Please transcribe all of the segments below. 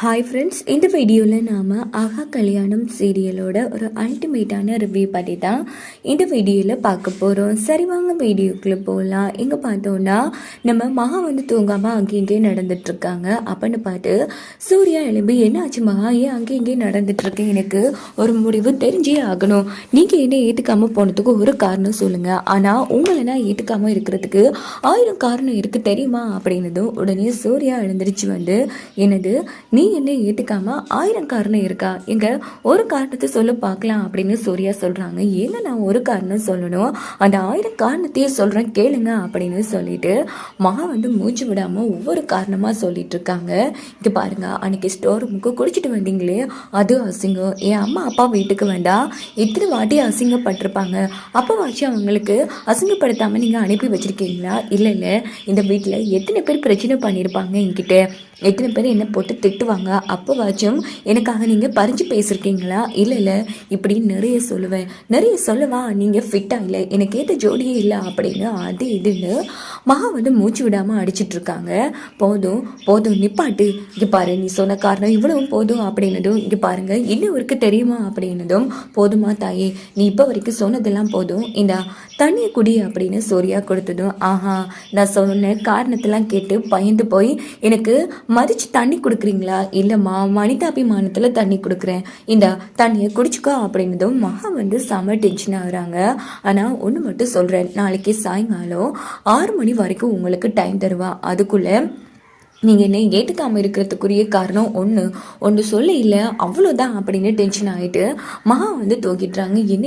Hi friends, இந்த வீடியோவில் நாம் ஆஹா கல்யாணம் சீரியலோட ஒரு அல்டிமேட்டான ரிவ்யூ பற்றி தான் இந்த வீடியோவில் பார்க்க போகிறோம். சரி வாங்க வீடியோக்குள்ளே போகலாம். இங்கே பார்த்தோன்னா நம்ம மகா வந்து தூங்காமல் அங்கேயும் இங்கேயும் நடந்துட்டுருக்காங்க. அப்படின்னு பார்த்து சூர்யா எழும்பி என்ன ஆச்சு மகா, ஏன் அங்கேயும் இங்கேயும் நடந்துட்டுருக்கு, எனக்கு ஒரு முடிவு தெரிஞ்சே ஆகணும். நீங்கள் என்ன ஏற்றுக்காமல் போனதுக்கு ஒரு காரணம் சொல்லுங்கள், ஆனால் உங்களை நான் ஏற்றுக்காமல் இருக்கிறதுக்கு 1000 காரணம் இருக்குது தெரியுமா அப்படின்னதும் உடனே சூர்யா எழுந்திரிச்சு வந்து என்னது நீ என்ன ஏற்றுக்காம 1000 காரணம் இருக்கா, எங்க ஒரு காரணத்தை சொல்ல பார்க்கலாம் அப்படின்னு சூர்யா சொல்றாங்க. ஏங்க நான் ஒரு காரணம் சொல்லணும், அந்த 1000 காரணத்தையே சொல்றேன் கேளுங்க அப்படின்னு சொல்லிட்டு மகா வந்து மூச்சு விடாம ஒவ்வொரு காரணமா சொல்லிட்டு இருக்காங்க. இங்க பாருங்க, அன்னைக்கு ஸ்டோர் ரூமுக்கு குடிச்சிட்டு வந்தீங்களே அது அசிங்கம், என் அம்மா அப்பா வீட்டுக்கு வேண்டாம் எத்தனை வாட்டி அசிங்கப்பட்டிருப்பாங்க, அப்போவாச்சு அவங்களுக்கு அசிங்கப்படுத்தாம நீங்க அனுப்பி வச்சிருக்கீங்களா? இல்லை இல்லை, இந்த வீட்டில் எத்தனை பேர் பிரச்சனை பண்ணியிருப்பாங்க என்கிட்ட, எத்தனை பேர் என்னை போட்டு திட்டுவாங்க, அப்போவாச்சும் எனக்காக நீங்கள் பறிஞ்சு பேசியிருக்கீங்களா? இல்லை இல்லை, இப்படி நிறைய சொல்லுவேன், நிறைய சொல்லவா, நீங்கள் ஃபிட்டாக இல்லை, எனக்கு ஏற்ற ஜோடியே இல்லை அப்படின்னு அது இதுன்னு மகா வந்து மூச்சு விடாமல் அடிச்சிட்ருக்காங்க. போதும் போதும் நிப்பாட்டு, இங்கே பாரு நீ சொன்ன காரணம் இவ்வளவும் போதும் அப்படின்னதும் இங்கே பாருங்க இன்னும் இருக்கு தெரியுமா அப்படின்னதும் போதுமா தாயே, நீ இப்போ வரைக்கும் சொன்னதெல்லாம் போதும், இந்த தண்ணியை குடி அப்படின்னு சூர்யா கொடுத்ததும் ஆஹா நான் சொன்ன காரணத்தெல்லாம் கேட்டு பயந்து போய் எனக்கு மதிச்சு தண்ணி கொடுக்குறீங்களா? இல்லைம்மா, மனிதாபிமானத்தில் தண்ணி கொடுக்குறேன், இந்த தண்ணியை குடிச்சுக்கோ அப்படின்னதும் மகா வந்து செம டென்ஷன் ஆகுறாங்க. ஆனால் ஒன்று மட்டும் சொல்கிறேன், நாளைக்கு சாயங்காலம் 6 மணி வரைக்கும் உங்களுக்கு டைம் தருவா, அதுக்குள்ளே நீங்கள் என்ன ஏற்றுக்காமல் இருக்கிறதுக்குரிய காரணம் ஒன்று சொல்ல இல்லை அவ்வளோதான் அப்படின்னு டென்ஷன் ஆகிட்டு மகா வந்து தூக்கிட்டுறாங்க. என்ன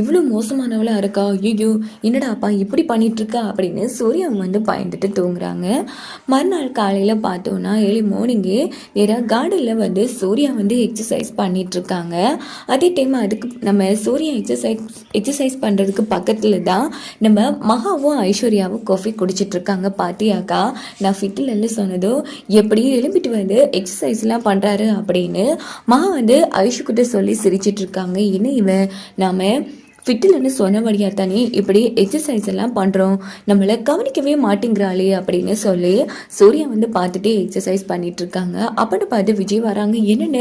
இவ்வளோ மோசமானவளாக இருக்கா, ஐயோ என்னடாப்பா இப்படி பண்ணிகிட்ருக்கா அப்படின்னு சூர்யா வந்து பயந்துட்டு தூங்குறாங்க. மறுநாள் காலையில் பார்த்தோன்னா ஏர்லி மார்னிங்கே நேராக கார்டனில் வந்து சூர்யா வந்து எக்ஸசைஸ் பண்ணிகிட்ருக்காங்க. அதே டைம் அதுக்கு நம்ம சூர்யா எக்ஸசைஸ் பண்ணுறதுக்கு பக்கத்தில் தான் நம்ம மகாவும் ஐஸ்வர்யாவும் காஃபி குடிச்சிட்ருக்காங்க. பாத்தியாக்கா நான் ஃபிட்டில்னு சொன்னதும் எப்படி எழுப்பிட்டு வந்து எக்ஸசைஸ்லாம் பண்ணுறாரு அப்படின்னு மகா வந்து ஐஷுக்கிட்ட சொல்லி சிரிச்சிட்டு இருக்காங்க. என்ன நாம ஃபிட்டில்னு சொன்னபடியா தானே இப்படி எக்ஸசைஸ் எல்லாம் பண்ணுறோம், நம்மளை கவனிக்கவே மாட்டேங்கிறாளே அப்படின்னு சொல்லி சூர்யா வந்து பார்த்துட்டு எக்ஸசைஸ் பண்ணிட்டு இருக்காங்க. அப்படின்னு பார்த்து விஜய் வராங்க. என்னென்ன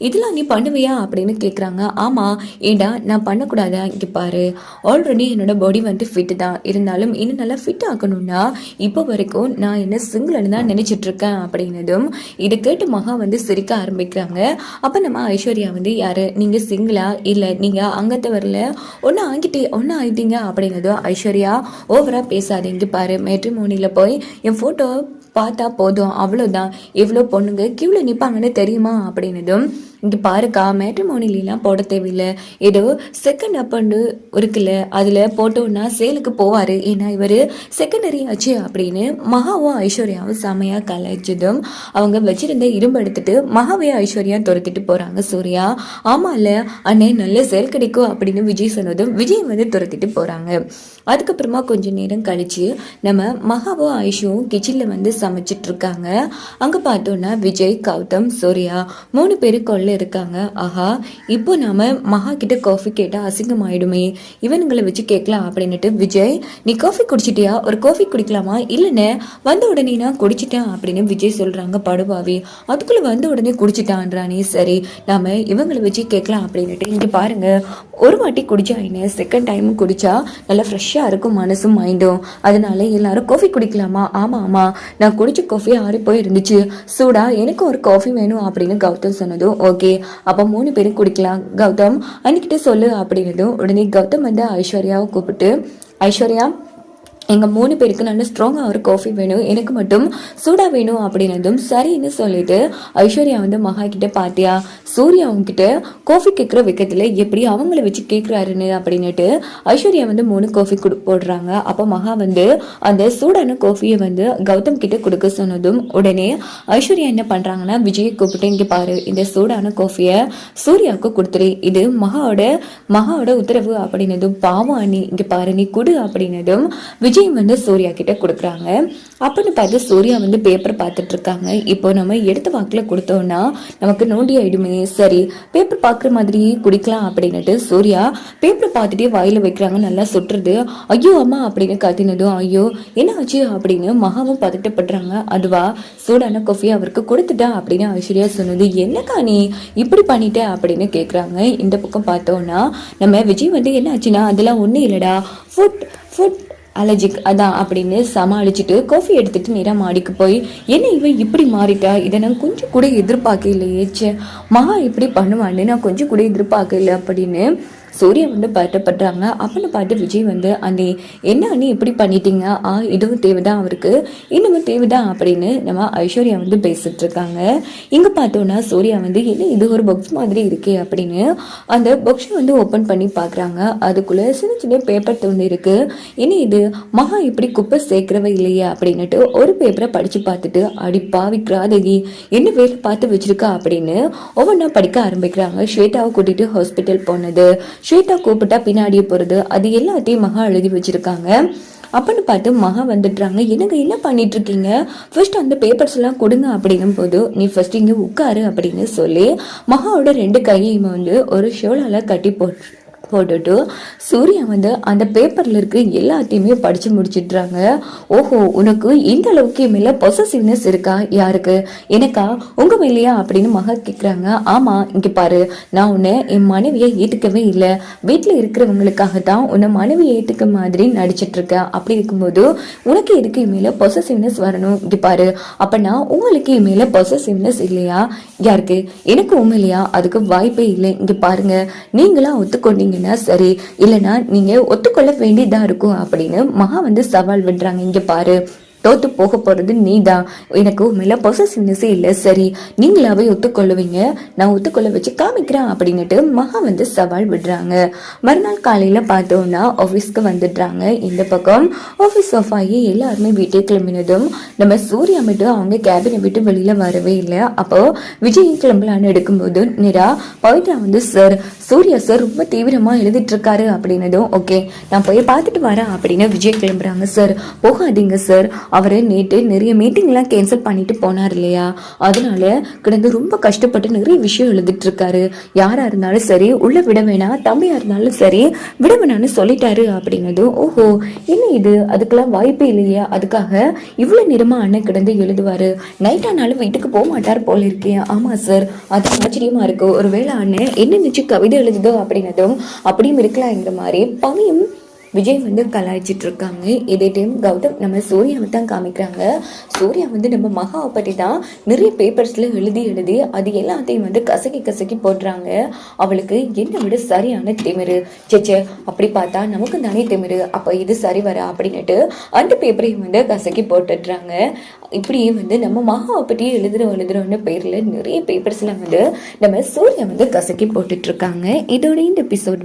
இதெல்லாம் நீ பண்ணுவியா அப்படின்னு கேட்குறாங்க. ஆமாம், ஏண்டா நான் பண்ணக்கூடாதா, இங்கே பாரு ஆல்ரெடி என்னோட பாடி வந்து ஃபிட்டு தான், இருந்தாலும் இன்னும் நல்லா ஃபிட் ஆக்கணும்னா இப்போ வரைக்கும் நான் என்ன சிங்கிள்னு தான் நினச்சிட்ருக்கேன் அப்படின்னதும் இதை கேட்டு மகா வந்து சிரிக்க ஆரம்பிக்கிறாங்க. அப்போ நம்ம ஐஸ்வர்யா வந்து யார், நீங்கள் சிங்கிளா, இல்லை நீங்கள் அங்கத்தை வரல ஒன்று ஆகிட்டீங்க அப்படின்னதும் ஐஸ்வர்யா ஓவரா பேசாதீங்க, பாரு மேட்ரிமோனியில் போய் என் ஃபோட்டோ பார்த்தா போதும், அவ்வளோதான், எவ்வளோ பொண்ணுங்க கியூவில் நிற்பாங்கன்னு தெரியுமா அப்படின்னதும் இங்கே பாருக்கா மேட்ரிமோனிலாம் போட தேவையில்லை, ஏதோ செகண்ட் அக்கௌண்ட் இருக்குல்ல அதில் போட்டோன்னா சேலுக்கு போவார், ஏன்னா இவர் செகண்டரி ஆச்சு அப்படின்னு மகாவும் ஐஸ்வர்யாவும் செமையாக கலாய்ச்சதும் அவங்க வச்சிருந்த இரும்பு எடுத்துட்டு மகாவையும் ஐஸ்வர்யா துரத்திட்டு போகிறாங்க. சூர்யா ஆமாம் இல்லை அண்ணே நல்ல சேல் கிடைக்கும் அப்படின்னு விஜய் சொன்னதும் விஜய் வந்து துரத்திட்டு போகிறாங்க. அதுக்கப்புறமா கொஞ்சம் நேரம் கழிச்சு நம்ம மகாவும் ஐஷுவும் கிச்சனில் வந்து சமைச்சிட்டு இருக்காங்க. அங்கே பார்த்தோன்னா விஜய், கௌதம், சூர்யா 3 பேரு கொள்ள இருக்காங்க. ஆஹா, இப்போ நாம மகா கிட்ட காஃபி கேட்டா அசிங்கமாயிடுமே, இவனுங்களை வச்சு கேட்கலாம் அப்படின்னுட்டு விஜய் நீ காஃபி குடிச்சிட்டியா, ஒரு காஃபி குடிக்கலாமா? இல்லைன்னு வந்த உடனே நான் குடிச்சிட்டேன் அப்படின்னு விஜய் சொல்றாங்க. படுபாவி, அதுக்குள்ள வந்த உடனே குடிச்சிட்டான்றானே, சரி நாம இவங்களை வச்சு கேட்கலாம் அப்படின்னுட்டு இங்க பாருங்க, ஒரு வாட்டி குடிச்சா என்ன, செகண்ட் டைம் குடிச்சா நல்லா ஃப்ரெஷ்ஷாக இருக்கும் மனசும் மைண்டும், அதனால எல்லாரும் காஃபி குடிக்கலாமா? ஆமாம் நான் குடிச்ச காஃபி ஆறி போய் இருந்துச்சு, சூடா எனக்கு ஒரு காஃபி வேணும் அப்படின்னு கௌதம் சொன்னதும் ஓகே அப்போ 3 பேரும் குடிக்கலாம், கௌதம் அன்னிக்கிட்ட சொல்லு அப்படின்னதும் உடனே கௌதம் வந்து ஐஸ்வர்யாவை கூப்பிட்டு ஐஸ்வர்யா எங்கள் 3 பேருக்கு நல்ல ஸ்ட்ராங்காக ஒரு காஃபி வேணும், எனக்கு மட்டும் சூடாக வேணும் அப்படின்னதும் சரின்னு சொல்லிட்டு ஐஸ்வர்யா வந்து மகா கிட்ட பாத்தியா சூர்யா அவங்ககிட்ட காஃபி கேட்குற வைக்கத்தில் எப்படி அவங்கள வச்சு கேட்குறாருன்னு அப்படின்னுட்டு ஐஸ்வர்யா வந்து 3 காஃபி போடுறாங்க. அப்போ மகா வந்து அந்த சூடான காஃபியை வந்து கௌதம் கிட்ட கொடுக்க சொன்னதும் உடனே ஐஸ்வர்யா என்ன பண்ணுறாங்கன்னா விஜயை கூப்பிட்டு இங்கே பாரு இந்த சூடான காஃபியை சூர்யாவுக்கு கொடுத்துரு, இது மகாவோட உத்தரவு அப்படின்னதும் பாவம் அண்ணி இங்கே பாரு நீ குடு அப்படின்னதும் விஜய் விஜய் வந்து சூர்யா கிட்ட கொடுக்குறாங்க. அப்படின்னு பார்த்து சூர்யா வந்து பேப்பர் பார்த்துட்டு இருக்காங்க. இப்போ நம்ம எடுத்த வாக்கில் கொடுத்தோம்னா நமக்கு நோண்டி ஆயிடுமே, சரி பேப்பர் பார்க்குற மாதிரி குடிக்கலாம் அப்படின்னுட்டு சூர்யா பேப்பர் பார்த்துட்டே வாயில வைக்கிறாங்க. நல்லா சுட்டுறது. ஐயோ அம்மா அப்படின்னு கத்தினதும் ஐயோ என்ன ஆச்சு அப்படின்னு மகாவும் பதட்டப்படுறாங்க. அதுவா சூடான காஃபி அவருக்கு கொடுத்துட்டா அப்படின்னு ஐஸ்வர்யா சொன்னது. என்னக்கா நீ இப்படி பண்ணிட்ட அப்படின்னு கேட்குறாங்க. இந்த பக்கம் பார்த்தோம்னா நம்ம விஜய் வந்து என்ன ஆச்சுன்னா அதெல்லாம் ஒன்றும் இல்லைடா, ஃபுட் அலர்ஜிக் அதான் அப்படின்னு சமாளிச்சுட்டு காஃபி எடுத்துட்டு நேராக மாடிக்கு போய் என்ன இவன் இப்படி மாறிட்டா, இதை நான் கொஞ்சம் கூட எதிர்பார்க்க இல்லையே, மகா இப்படி பண்ணுவான்னு நான் கொஞ்சம் கூட எதிர்பார்க்க இல்லை அப்படின்னு சூர்யா வந்து பதட்டப்படுறாங்க. அப்படின்னு பார்த்து விஜய் வந்து அந்த என்ன அண்ணி இப்படி பண்ணிட்டீங்க, இதுவும் தேவைதான் அவருக்கு, இன்னமும் தேவைதான் அப்படின்னு நம்ம ஐஸ்வர்யா வந்து பேசிட்டு இருக்காங்க. இங்கே பார்த்தோன்னா சூர்யா வந்து என்ன இது ஒரு பாக்ஸ் மாதிரி இருக்கே அப்படின்னு அந்த பாக்ஸை வந்து ஓப்பன் பண்ணி பார்க்குறாங்க. அதுக்குள்ளே சின்ன சின்ன பேப்பர் துண்டு இருக்கு. என்ன இது மகா இப்படி குப்பை சேர்க்கிறவ இல்லையே அப்படின்னுட்டு ஒரு பேப்பரை படித்து பார்த்துட்டு அடி பாவிக்கிறாதகி என்ன வேலை பார்த்து வச்சிருக்கா அப்படின்னு ஒவ்வொன்றா படிக்க ஆரம்பிக்கிறாங்க. ஸ்வேதாவை கூட்டிட்டு ஹாஸ்பிட்டல் போனது, ஸ்வேதா கூப்பிட்டா பின்னாடியே போறது, அது எல்லாத்தையும் மகா எழுதி வச்சிருக்காங்க. அப்படின்னு பார்த்து மகா வந்துடுறாங்க. எனக்கு என்ன பண்ணிட்டு இருக்கீங்க, ஃபர்ஸ்ட் அந்த பேப்பர்ஸ் எல்லாம் கொடுங்க அப்படின்னும் போது நீ ஃபர்ஸ்ட் இங்க உட்காரு அப்படின்னு சொல்லி மகாவோட 2 கையையும் வந்து ஒரு ஷோலால கட்டி போட்டுட்டு சூர்யா வந்து அந்த பேப்பர்ல இருக்க எல்லாத்தையுமே படிச்சு முடிச்சிடுறாங்க. ஓஹோ உனக்கு இந்த அளவுக்கு மேல பொசசிவ்னஸ் இருக்கா, யாருக்கு எனக்கா உங்க மேலையா அப்படின்னு மகா கேட்குறாங்க. ஆமா இங்க பாரு, நான் உன்னை என் மனைவியை ஏத்துக்கவே இல்லை, வீட்டுல இருக்கிறவங்களுக்காக தான் உன்னை மனைவியை ஏத்துக்க மாதிரி நடிச்சிட்டு இருக்க. அப்படி இருக்கும்போது உனக்கு எதுக்கு மேல பொசசிவ்னஸ் வரணும், இங்க பாரு அப்பனா உங்களுக்கு மேல பொசசிவ்னஸ் இல்லையா, யாருக்கு எனக்கு உண்மையிலையா, அதுக்கு வாய்ப்பே இல்லை. இங்க பாருங்க நீங்களா ஒத்துக்கொண்டீங்க சரி, இல்லைன்னா நீங்க ஒத்துக்கொள்ள வேண்டியதா இருக்கும் அப்படின்னு மகா வந்து சவால் விடுறாங்க. இங்க பாரு தோத்து போக போறது நீதான், எனக்கு உண்மையில பொசசிவ்னஸே இல்லை, சரி நீங்களாவே ஒத்துக்கொள்ளுவீங்க, நான் ஒத்துக்கொள்ள வச்சு காமிக்கிறேன் அப்படின்னுட்டு மகா வந்து சவால் விடுறாங்க. மறுநாள் காலையில பார்த்தோம்னா ஆஃபீஸ்க்கு வந்துடுறாங்க. இந்த பக்கம் ஆஃபீஸ் ஆஃப் ஆகி எல்லாருமே வீட்டை கிளம்பினதும் நம்ம சூர்யா மட்டும் அவங்க கேபினை விட்டு வெளியில வரவே இல்லை. அப்போ விஜய் கிளம்பலான்னு எடுக்கும்போது நேரா பவித்ரா வந்து சார் சூர்யா சார் ரொம்ப தீவிரமா எழுதிட்டு இருக்காரு அப்படின்னதும் ஓகே நான் போய் பார்த்துட்டு வரேன் அப்படின்னு விஜய் கிளம்புறாங்க. சார் போகாதீங்க சார், அவரு நேற்று நிறைய மீட்டிங்லாம் கேன்சல் பண்ணிட்டு போனார் இல்லையா, அதனால கிடந்து ரொம்ப கஷ்டப்பட்டு நிறைய விஷயம் எழுதிட்டு இருக்காரு, யாரா இருந்தாலும் சரி உள்ள விட வேணாம், தம்பியா இருந்தாலும் சரி விட வேணான்னு சொல்லிட்டாரு அப்படின்னதும் ஓஹோ என்ன இது, அதுக்கெல்லாம் வாய்ப்பே இல்லையா, அதுக்காக இவ்வளவு நேரமா அண்ணன் கிடந்து எழுதுவாரு, நைட் ஆனாலும் வீட்டுக்கு போக மாட்டார் போல இருக்கேன். ஆமா சார் அது ஆச்சரியமா இருக்கு, ஒருவேளை அண்ணன் என்ன நினைச்சு கவிதை எழுதுதோ அப்படின்னதும் அப்படியும் இருக்கலாங்கிற மாதிரி பவியும் விஜய் வந்து கலாய்ச்சிட்டு இருக்காங்க. இதே டைம் கௌதம் நம்ம சூர்யாவை தான் காமிக்கிறாங்க. சூர்யா வந்து நம்ம மகாவை பற்றி தான் நிறைய பேப்பர்ஸ்ல எழுதி அது எல்லாத்தையும் வந்து கசக்கி போடுறாங்க. அவளுக்கு என்னை விட சரியான திமிரு, சேச்சே அப்படி பார்த்தா நமக்கு தானே திமிரு, அப்போ இது சரி வர அப்படின்னுட்டு அந்த பேப்பரையும் வந்து கசக்கி போட்டுடுறாங்க. இப்படியே வந்து நம்ம மகாவை பற்றியே எழுதுறோன்னு பேர்ல நிறைய பேப்பர்ஸ்ல வந்து நம்ம சூர்யா வந்து கசக்கி போட்டுட்டு இருக்காங்க. இதோட இந்த எபிசோட்